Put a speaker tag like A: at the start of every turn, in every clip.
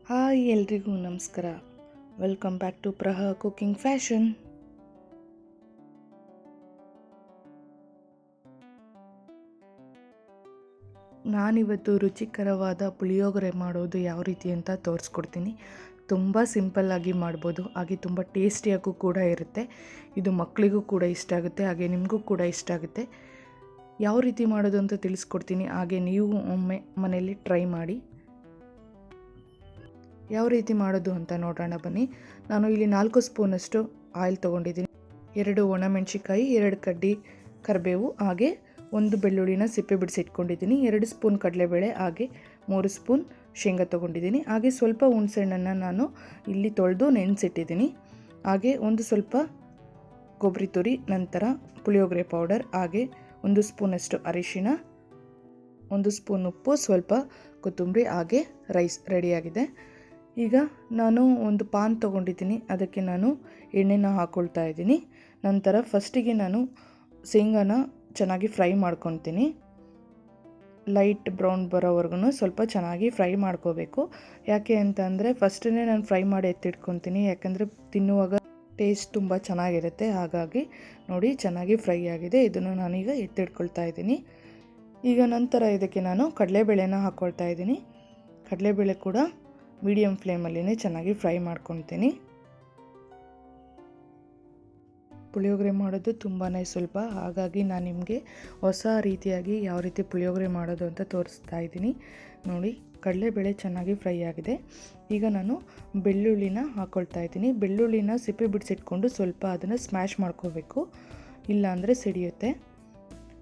A: Hi ಎಲ್ರಿಗೂ ನಮಸ್ಕಾರ. Welcome back to Praha cooking fashion. ನಾನಿವತ್ತು ರುಚಿಕರವಾದ ಪುಳಿಯೋಗರೆ ಮಾಡೋದು ಯಾವ ರೀತಿ ಅಂತ ತೋರಿಸ್ಕೊಡ್ತೀನಿ. ತುಂಬ ಸಿಂಪಲ್ಲಾಗಿ ಮಾಡ್ಬೋದು, ಹಾಗೆ ತುಂಬ ಟೇಸ್ಟಿಯಾಗೂ ಕೂಡ ಇರುತ್ತೆ. ಇದು ಮಕ್ಕಳಿಗೂ ಕೂಡ ಇಷ್ಟ ಆಗುತ್ತೆ, ಹಾಗೆ ನಿಮಗೂ ಕೂಡ ಇಷ್ಟ ಆಗುತ್ತೆ. ಯಾವ ರೀತಿ ಮಾಡೋದು ಅಂತ ತಿಳಿಸ್ಕೊಡ್ತೀನಿ, ಹಾಗೆ ನೀವು ಒಮ್ಮೆ ಮನೆಯಲ್ಲಿ ಟ್ರೈ ಮಾಡಿ. ಯಾವ ರೀತಿ ಮಾಡೋದು ಅಂತ ನೋಡೋಣ ಬನ್ನಿ. ನಾನು ಇಲ್ಲಿ 4 ಸ್ಪೂನಷ್ಟು ಆಯಿಲ್ ತೊಗೊಂಡಿದ್ದೀನಿ, 2 ಒಣಮೆಣಸಿಕಾಯಿ, 2 ಕಡ್ಡಿ ಕರಿಬೇವು, ಹಾಗೆ 1 ಬೆಳ್ಳುಳ್ಳಿನ ಸಿಪ್ಪೆ ಬಿಡಿಸಿಟ್ಕೊಂಡಿದ್ದೀನಿ, 2 ಸ್ಪೂನ್ ಕಡಲೆಬೇಳೆ, ಹಾಗೆ 3 ಸ್ಪೂನ್ ಶೇಂಗಾ ತೊಗೊಂಡಿದ್ದೀನಿ. ಹಾಗೆ ಸ್ವಲ್ಪ ಹುಣಸೆಹಣ್ಣನ್ನು ನಾನು ಇಲ್ಲಿ ತೊಳೆದು ನೆನೆಸಿಟ್ಟಿದ್ದೀನಿ. ಹಾಗೆ ಒಂದು ಸ್ವಲ್ಪ ಕೊಬ್ಬರಿ ತುರಿ, ನಂತರ ಪುಳಿಯೋಗರೆ ಪೌಡರ್, ಹಾಗೆ 1 ಸ್ಪೂನಷ್ಟು ಅರಿಶಿನ, 1 ಸ್ಪೂನ್ ಉಪ್ಪು, ಸ್ವಲ್ಪ ಕೊತ್ತಂಬರಿ, ಹಾಗೆ ರೈಸ್ ರೆಡಿಯಾಗಿದೆ. ಈಗ ನಾನು ಒಂದು ಪಾನ್ ತೊಗೊಂಡಿದ್ದೀನಿ, ಅದಕ್ಕೆ ನಾನು ಎಣ್ಣೆನ ಹಾಕ್ಕೊಳ್ತಾ ಇದ್ದೀನಿ. ನಂತರ ಫಸ್ಟಿಗೆ ನಾನು ಶೇಂಗಾನ ಚೆನ್ನಾಗಿ ಫ್ರೈ ಮಾಡ್ಕೊತೀನಿ. ಲೈಟ್ ಬ್ರೌನ್ ಬರೋವರೆಗೂ ಸ್ವಲ್ಪ ಚೆನ್ನಾಗಿ ಫ್ರೈ ಮಾಡ್ಕೋಬೇಕು. ಯಾಕೆ ಅಂತಂದರೆ ಫಸ್ಟೇ ನಾನು ಫ್ರೈ ಮಾಡಿ ಎತ್ತಿಟ್ಕೊತೀನಿ, ಯಾಕಂದರೆ ತಿನ್ನುವಾಗ ಟೇಸ್ಟ್ ತುಂಬ ಚೆನ್ನಾಗಿರುತ್ತೆ. ಹಾಗಾಗಿ ನೋಡಿ ಚೆನ್ನಾಗಿ ಫ್ರೈ ಆಗಿದೆ, ಇದನ್ನು ನಾನೀಗ ಎತ್ತಿಟ್ಕೊಳ್ತಾ ಇದ್ದೀನಿ. ಈಗ ನಂತರ ಇದಕ್ಕೆ ನಾನು ಕಡಲೆಬೇಳೆನ ಹಾಕ್ಕೊಳ್ತಾ ಇದ್ದೀನಿ. ಕಡಲೆಬೇಳೆ ಕೂಡ ಮೀಡಿಯಮ್ ಫ್ಲೇಮಲ್ಲಿನೇ ಚೆನ್ನಾಗಿ ಫ್ರೈ ಮಾಡ್ಕೊತೀನಿ. ಪುಳಿಯೋಗರೆ ಮಾಡೋದು ತುಂಬಾ ಸುಲಭ, ಹಾಗಾಗಿ ನಾನು ನಿಮಗೆ ಹೊಸ ರೀತಿಯಾಗಿ ಯಾವ ರೀತಿ ಪುಳಿಯೋಗರೆ ಮಾಡೋದು ಅಂತ ತೋರಿಸ್ತಾ ಇದ್ದೀನಿ. ನೋಡಿ ಕಡಲೆಬೇಳೆ ಚೆನ್ನಾಗಿ ಫ್ರೈ ಆಗಿದೆ. ಈಗ ನಾನು ಬೆಳ್ಳುಳ್ಳಿನ ಹಾಕ್ಕೊಳ್ತಾ ಇದ್ದೀನಿ. ಬೆಳ್ಳುಳ್ಳಿನ ಸಿಪ್ಪೆ ಬಿಡಿಸಿಟ್ಕೊಂಡು ಸ್ವಲ್ಪ ಅದನ್ನು ಸ್ಮ್ಯಾಶ್ ಮಾಡ್ಕೋಬೇಕು, ಇಲ್ಲಾಂದರೆ ಸಿಡಿಯುತ್ತೆ.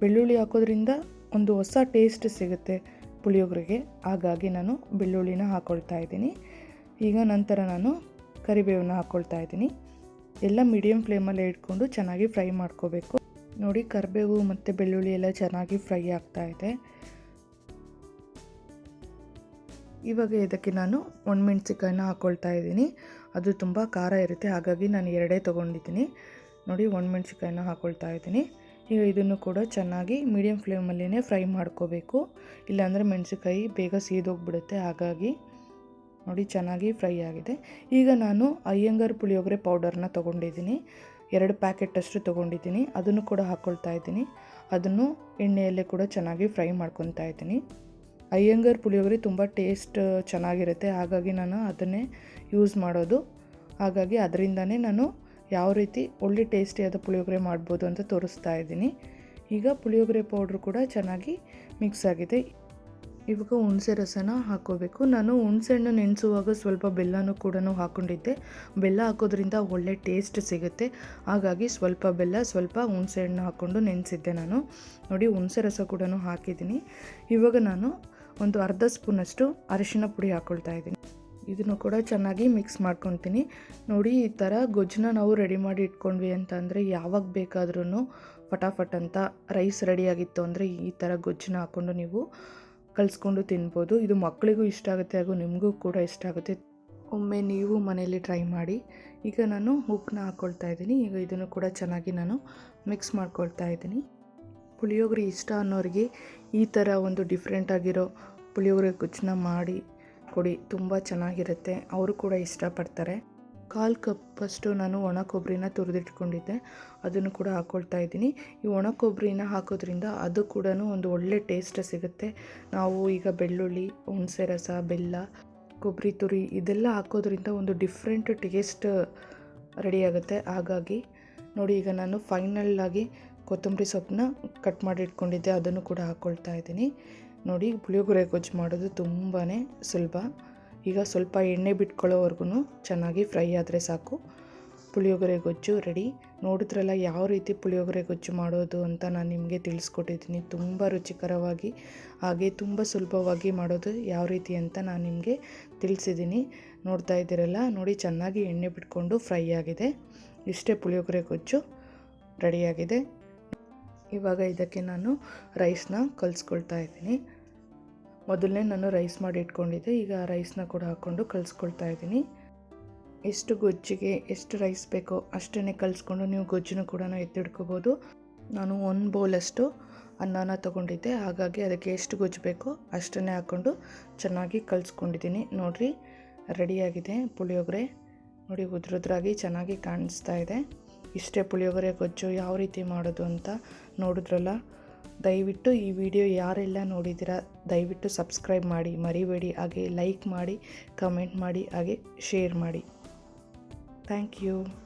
A: ಬೆಳ್ಳುಳ್ಳಿ ಹಾಕೋದ್ರಿಂದ ಒಂದು ಹೊಸ ಟೇಸ್ಟ್ ಸಿಗುತ್ತೆ ಪುಳಿಯೋಗರೆಗೆ, ಹಾಗಾಗಿ ನಾನು ಬೆಳ್ಳುಳ್ಳಿನ ಹಾಕ್ಕೊಳ್ತಾ ಇದ್ದೀನಿ. ಈಗ ನಂತರ ನಾನು ಕರಿಬೇವನ್ನ ಹಾಕ್ಕೊಳ್ತಾ ಇದ್ದೀನಿ. ಎಲ್ಲ ಮೀಡಿಯಮ್ ಫ್ಲೇಮಲ್ಲೇ ಇಟ್ಕೊಂಡು ಚೆನ್ನಾಗಿ ಫ್ರೈ ಮಾಡ್ಕೋಬೇಕು. ನೋಡಿ ಕರಿಬೇವು ಮತ್ತು ಬೆಳ್ಳುಳ್ಳಿ ಎಲ್ಲ ಚೆನ್ನಾಗಿ ಫ್ರೈ ಆಗ್ತಾ ಇದೆ. ಇವಾಗ ಇದಕ್ಕೆ ನಾನು ಒಣಮೆಣಸಿಕಾಯಿನ ಹಾಕ್ಕೊಳ್ತಾ ಇದ್ದೀನಿ. ಅದು ತುಂಬ ಖಾರ ಇರುತ್ತೆ, ಹಾಗಾಗಿ ನಾನು 2 ತೊಗೊಂಡಿದ್ದೀನಿ. ನೋಡಿ ಒಣಮೆಣಸಿಕಾಯಿನ ಹಾಕ್ಕೊಳ್ತಾ ಇದ್ದೀನಿ. ಈಗ ಇದನ್ನು ಕೂಡ ಚೆನ್ನಾಗಿ ಮೀಡಿಯಮ್ ಫ್ಲೇಮಲ್ಲೇ ಫ್ರೈ ಮಾಡ್ಕೋಬೇಕು, ಇಲ್ಲಾಂದರೆ ಮೆಣಸಿಕಾಯಿ ಬೇಗ ಸೀದೋಗ್ಬಿಡುತ್ತೆ. ಹಾಗಾಗಿ ನೋಡಿ ಚೆನ್ನಾಗಿ ಫ್ರೈ ಆಗಿದೆ. ಈಗ ನಾನು ಅಯ್ಯಂಗಾರ್ ಪುಳಿಯೋಗರೆ ಪೌಡರ್ನ ತೊಗೊಂಡಿದ್ದೀನಿ, 2 ಪ್ಯಾಕೆಟಷ್ಟು ತೊಗೊಂಡಿದ್ದೀನಿ. ಅದನ್ನು ಕೂಡ ಹಾಕ್ಕೊಳ್ತಾ ಇದ್ದೀನಿ. ಅದನ್ನು ಎಣ್ಣೆಯಲ್ಲೇ ಕೂಡ ಚೆನ್ನಾಗಿ ಫ್ರೈ ಮಾಡ್ಕೊತಾ ಇದ್ದೀನಿ. ಅಯ್ಯಂಗಾರ್ ಪುಳಿಯೋಗರೆ ತುಂಬ ಟೇಸ್ಟ್ ಚೆನ್ನಾಗಿರುತ್ತೆ, ಹಾಗಾಗಿ ನಾನು ಅದನ್ನೇ ಯೂಸ್ ಮಾಡೋದು. ಹಾಗಾಗಿ ಅದರಿಂದನೇ ನಾನು ಯಾವ ರೀತಿ ಒಳ್ಳೆ ಟೇಸ್ಟಿಯಾದ ಪುಳಿಯೋಗರೆ ಮಾಡ್ಬೋದು ಅಂತ ತೋರಿಸ್ತಾ ಇದ್ದೀನಿ. ಈಗ ಪುಳಿಯೋಗರೆ ಪೌಡ್ರು ಕೂಡ ಚೆನ್ನಾಗಿ ಮಿಕ್ಸ್ ಆಗಿದೆ. ಇವಾಗ ಹುಣಸೆ ರಸನ ಹಾಕ್ಕೋಬೇಕು. ನಾನು ಹುಣಸೆಹಣ್ಣು ನೆನೆಸುವಾಗ ಸ್ವಲ್ಪ ಬೆಲ್ಲನೂ ಕೂಡ ಹಾಕ್ಕೊಂಡಿದ್ದೆ. ಬೆಲ್ಲ ಹಾಕೋದ್ರಿಂದ ಒಳ್ಳೆ ಟೇಸ್ಟ್ ಸಿಗುತ್ತೆ, ಹಾಗಾಗಿ ಸ್ವಲ್ಪ ಬೆಲ್ಲ, ಸ್ವಲ್ಪ ಹುಣಸೆಹಣ್ಣು ಹಾಕ್ಕೊಂಡು ನೆನೆಸಿದ್ದೆ ನಾನು. ನೋಡಿ ಹುಣಸೆ ರಸ ಕೂಡ ಹಾಕಿದ್ದೀನಿ. ಇವಾಗ ನಾನು ಒಂದು ಅರ್ಧ ಸ್ಪೂನಷ್ಟು ಅರಿಶಿನ ಪುಡಿ ಹಾಕ್ಕೊಳ್ತಾ ಇದ್ದೀನಿ. ಇದನ್ನು ಕೂಡ ಚೆನ್ನಾಗಿ ಮಿಕ್ಸ್ ಮಾಡ್ಕೊತೀನಿ. ನೋಡಿ ಈ ಥರ ಗೊಜ್ಜನ್ನ ನಾವು ರೆಡಿ ಮಾಡಿ ಇಟ್ಕೊಂಡ್ವಿ ಅಂತಂದರೆ ಯಾವಾಗ ಬೇಕಾದ್ರೂ ಫಟಾಫಟ್ ಅಂತ ರೈಸ್ ರೆಡಿಯಾಗಿತ್ತು ಅಂದರೆ ಈ ಥರ ಗೊಜ್ಜನ್ನ ಹಾಕ್ಕೊಂಡು ನೀವು ಕಲಿಸ್ಕೊಂಡು ತಿನ್ಬೋದು. ಇದು ಮಕ್ಕಳಿಗೂ ಇಷ್ಟ ಆಗುತ್ತೆ, ಹಾಗೂ ನಿಮಗೂ ಕೂಡ ಇಷ್ಟ ಆಗುತ್ತೆ. ಒಮ್ಮೆ ನೀವು ಮನೆಯಲ್ಲಿ ಟ್ರೈ ಮಾಡಿ. ಈಗ ನಾನು ಉಪ್ಪನ್ನ ಹಾಕ್ಕೊಳ್ತಾ ಇದ್ದೀನಿ. ಈಗ ಇದನ್ನು ಕೂಡ ಚೆನ್ನಾಗಿ ನಾನು ಮಿಕ್ಸ್ ಮಾಡ್ಕೊಳ್ತಾ ಇದ್ದೀನಿ. ಪುಳಿಯೋಗರೆ ಇಷ್ಟ ಅನ್ನೋರಿಗೆ ಈ ಥರ ಒಂದು ಡಿಫ್ರೆಂಟಾಗಿರೋ ಪುಳಿಯೋಗರೆ ಗೊಜ್ಜನ್ನ ಮಾಡಿ ಕೊಡಿ, ತುಂಬ ಚೆನ್ನಾಗಿರುತ್ತೆ, ಅವರು ಕೂಡ ಇಷ್ಟಪಡ್ತಾರೆ. 1/4 ಕಪ್ಪಷ್ಟು ನಾನು ಒಣ ಕೊಬ್ಬರಿನ ತುರಿದಿಟ್ಕೊಂಡಿದ್ದೆ, ಅದನ್ನು ಕೂಡ ಹಾಕ್ಕೊಳ್ತಾ ಇದ್ದೀನಿ. ಈ ಒಣ ಕೊಬ್ಬರಿನ ಹಾಕೋದ್ರಿಂದ ಅದು ಕೂಡ ಒಂದು ಒಳ್ಳೆ ಟೇಸ್ಟ್ ಸಿಗುತ್ತೆ. ನಾವು ಈಗ ಬೆಳ್ಳುಳ್ಳಿ, ಹುಣಸೆ ರಸ, ಬೆಲ್ಲ, ಕೊಬ್ಬರಿ ತುರಿ ಇದೆಲ್ಲ ಹಾಕೋದ್ರಿಂದ ಒಂದು ಡಿಫ್ರೆಂಟ್ ಟೇಸ್ಟ್ ರೆಡಿಯಾಗುತ್ತೆ. ಹಾಗಾಗಿ ನೋಡಿ ಈಗ ನಾನು ಫೈನಲ್ಲಾಗಿ ಕೊತ್ತಂಬರಿ ಸೊಪ್ಪನ್ನ ಕಟ್ ಮಾಡಿ ಇಟ್ಕೊಂಡಿದ್ದೆ, ಅದನ್ನು ಕೂಡ ಹಾಕ್ಕೊಳ್ತಾ ಇದ್ದೀನಿ. ನೋಡಿ ಪುಳಿಯೋಗರೆ ಗೊಜ್ಜು ಮಾಡೋದು ತುಂಬಾ ಸುಲಭ. ಈಗ ಸ್ವಲ್ಪ ಎಣ್ಣೆ ಬಿಟ್ಕೊಳ್ಳೋವರೆಗೂ ಚೆನ್ನಾಗಿ ಫ್ರೈ ಆದರೆ ಸಾಕು, ಪುಳಿಯೋಗರೆ ಗೊಜ್ಜು ರೆಡಿ. ನೋಡಿದ್ರಲ್ಲ ಯಾವ ರೀತಿ ಪುಳಿಯೋಗರೆ ಗೊಜ್ಜು ಮಾಡೋದು ಅಂತ ನಾನು ನಿಮಗೆ ತಿಳಿಸ್ಕೊಟ್ಟಿದ್ದೀನಿ. ತುಂಬ ರುಚಿಕರವಾಗಿ ಹಾಗೆ ತುಂಬ ಸುಲಭವಾಗಿ ಮಾಡೋದು ಯಾವ ರೀತಿ ಅಂತ ನಾನು ನಿಮಗೆ ತಿಳಿಸಿದ್ದೀನಿ. ನೋಡ್ತಾ ಇದ್ದೀರಲ್ಲ, ನೋಡಿ ಚೆನ್ನಾಗಿ ಎಣ್ಣೆ ಬಿಟ್ಕೊಂಡು ಫ್ರೈ ಆಗಿದೆ. ಇಷ್ಟೇ ಪುಳಿಯೋಗರೆ ಗೊಜ್ಜು ರೆಡಿಯಾಗಿದೆ. ಇವಾಗ ಇದಕ್ಕೆ ನಾನು ರೈಸ್ನ ಕಲಿಸ್ಕೊಳ್ತಾ ಇದ್ದೀನಿ. ಮೊದಲನೇ ನಾನು ರೈಸ್ ಮಾಡಿ ಇಟ್ಕೊಂಡಿದ್ದೆ, ಈಗ ರೈಸ್ನ ಕೂಡ ಹಾಕ್ಕೊಂಡು ಕಲಿಸ್ಕೊಳ್ತಾ ಇದ್ದೀನಿ. ಎಷ್ಟು ಗೊಜ್ಜಿಗೆ ಎಷ್ಟು ರೈಸ್ ಬೇಕೋ ಅಷ್ಟೇ ಕಲಿಸ್ಕೊಂಡು ನೀವು ಗೊಜ್ಜನ್ನು ಕೂಡ ಎತ್ತಿಡ್ಕೋಬೋದು. ನಾನು 1 ಬೌಲಷ್ಟು ಅನ್ನನ ತೊಗೊಂಡಿದ್ದೆ, ಹಾಗಾಗಿ ಅದಕ್ಕೆ ಎಷ್ಟು ಗೊಜ್ಜು ಬೇಕೋ ಅಷ್ಟನ್ನೇ ಹಾಕ್ಕೊಂಡು ಚೆನ್ನಾಗಿ ಕಲಿಸ್ಕೊಂಡಿದ್ದೀನಿ. ನೋಡಿರಿ ರೆಡಿಯಾಗಿದೆ ಪುಳಿಯೋಗರೆ. ನೋಡಿ ಉದ್ರುದ್ರಾಗಿ ಚೆನ್ನಾಗಿ ಕಾಣಿಸ್ತಾ ಇದೆ. ಇಷ್ಟೇ ಪುಳಿಯೋಗರೆ ಗೊಜ್ಜು ಯಾವ ರೀತಿ ಮಾಡೋದು ಅಂತ ನೋಡಿದ್ರಲ್ಲ. ದಯವಿಟ್ಟು ಈ ವಿಡಿಯೋ ಯಾರೆಲ್ಲ ನೋಡಿದ್ದೀರಾ ದಯವಿಟ್ಟು ಸಬ್ಸ್ಕ್ರೈಬ್ ಮಾಡಿ ಮರಿಬೇಡಿ. ಹಾಗೆ ಲೈಕ್ ಮಾಡಿ, ಕಮೆಂಟ್ ಮಾಡಿ, ಹಾಗೆ ಶೇರ್ ಮಾಡಿ. Thank you.